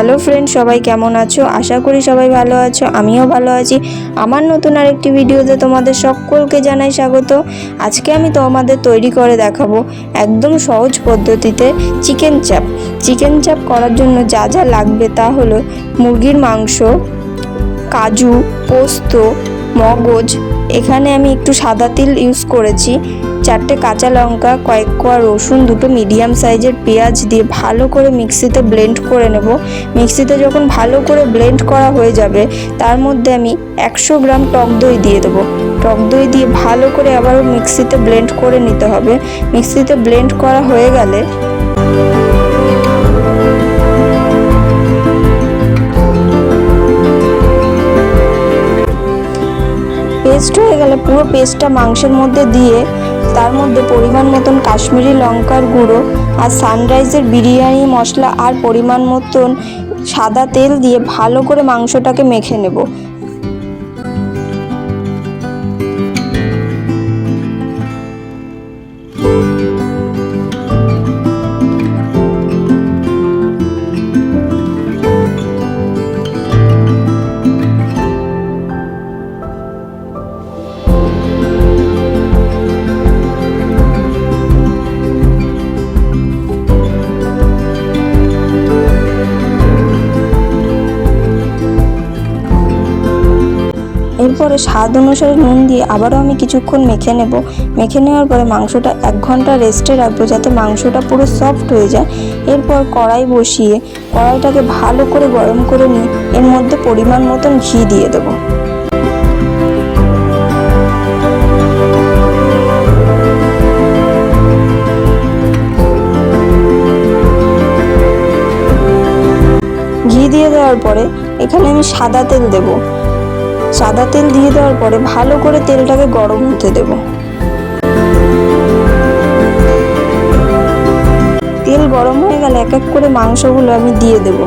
Hello friend, সবাই কেমন আছো? আশা করি সবাই ভালো আছো, আমিও ভালো আছি। আমার নতুন আরেকটি ভিডিওতে তোমাদের সকলকে জানাই স্বাগত। আজকে আমি তোমাদের তৈরি করে দেখাবো একদম সহজ পদ্ধতিতে চিকেন চাপ করার জন্য যা যা লাগবে তা হলো মুরগির মাংস, কাজু, পোস্ত, মগজ। এখানে আমি একটু সাদা তিল ইউজ করেছি, 4টে কাঁচা লঙ্কা, কয়েক কোয়া রসুন, 2টো মিডিয়াম সাইজের পেঁয়াজ দিয়ে ভালো করে মিক্সিতে ব্লেন্ড করে নেব। মিক্সিতে যখন ভালো করে ব্লেন্ড করা হয়ে যাবে তার মধ্যে আমি 100 গ্রাম টক দই দিয়ে দেবো। টক দই দিয়ে ভালো করে আবারও মিক্সিতে ব্লেন্ড করে নিতে হবে। মিক্সিতে ব্লেন্ড করা হয়ে গেলে পেস্ট হয়ে গেলে পুরো পেস্টটা মাংসের মধ্যে দিয়ে তার মধ্যে পরিমাণ মতন কাশ্মীরি লঙ্কার গুঁড়ো আর সানরাইজের বিরিয়ানি মশলা আর পরিমাণ মতন সাদা তেল দিয়ে ভালো করে মাংসটাকে মেখে নেব। এরপরে স্বাদ অনুসারে নুন দিয়ে আবারও আমি কিছুক্ষণ মেখে নেব। মেখে নেওয়ার পরে মাংসটা 1 ঘন্টা রেস্টে রাখবো যাতে মাংসটা পুরো সফট হয়ে যায়। এরপর কড়াই বসিয়ে কড়াইটাকে ভালো করে গরম করে নিয়ে এর মধ্যে পরিমাণ মতন ঘি দিয়ে দেবো। ঘি দিয়ে দেওয়ার পরে এখানে আমি সাদা তেল দেবো। সাদা তেল দিয়ে দেওয়ার পরে ভালো করে তেলটাকে গরম হতে দেব। তেল গরম হয়ে গেলে এক এক করে মাংসগুলো আমি দিয়ে দেব।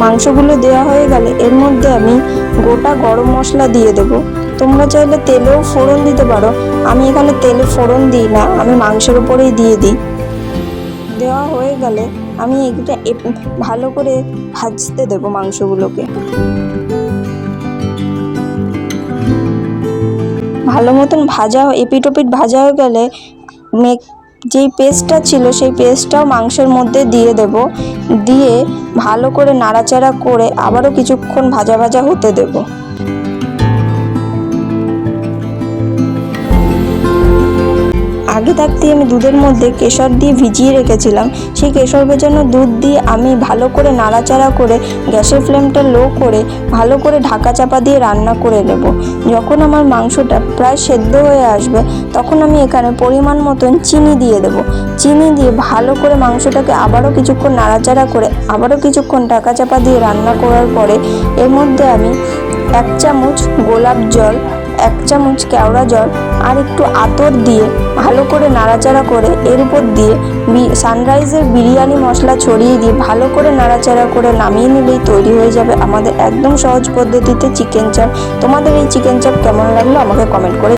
মাংসগুলো দেওয়া হয়ে গেলে এর মধ্যে আমি গোটা গরম মশলা দিয়ে দেব। তোমরা চাইলে তেলেও ফোড়ন দিতে পারো, আমি এখানে তেলে ফোড়ন দিই না, আমি মাংসের উপরেই দিয়ে দিই। দেওয়া হয়ে গেলে আমি এটা ভালো করে ভাজতে দেবো মাংসগুলোকে। ভালো মতন এপিট ওপিট ভাজা হয়ে গেলে যেই পেস্টটা ছিল সেই পেস্টটাও মাংসের মধ্যে দিয়ে দেব। দিয়ে ভালো করে নাড়াচাড়া করে আবারও কিছুক্ষণ ভাজা হতে দেব। আগে থাকতেই আমি দুধের মধ্যে কেশর দিয়ে ভিজিয়ে রেখেছিলাম। সেই কেশর ভেজানো দুধ দিয়ে আমি ভালো করে নাড়াচাড়া করে গ্যাসের ফ্লেমটা লো করে ভালো করে ঢাকা চাপা দিয়ে রান্না করে নেব। যখন আমার মাংসটা প্রায় সেদ্ধ হয়ে আসবে তখন আমি এখানে পরিমাণ মতন চিনি দিয়ে দেব। চিনি দিয়ে ভালো করে মাংসটাকে আবারও কিছুক্ষণ নাড়াচাড়া করে আবারও কিছুক্ষণ ঢাকা চাপা দিয়ে রান্না করার পরে এর মধ্যে আমি 1 চামচ গোলাপ জল, 1 চামচ কেওড়া জল আর একটু আতর দিয়ে ভালো করে নাড়াচাড়া করে এর উপর দিয়ে সানরাইজের বিরিয়ানি মশলা ছড়িয়ে দিয়ে ভালো করে নাড়াচাড়া করে নামিয়ে নিলেই তৈরি হয়ে যাবে আমাদের একদম সহজ পদ্ধতিতে চিকেন চাপ। তোমাদের এই চিকেন চাপ কেমন লাগলো আমাকে কমেন্ট করে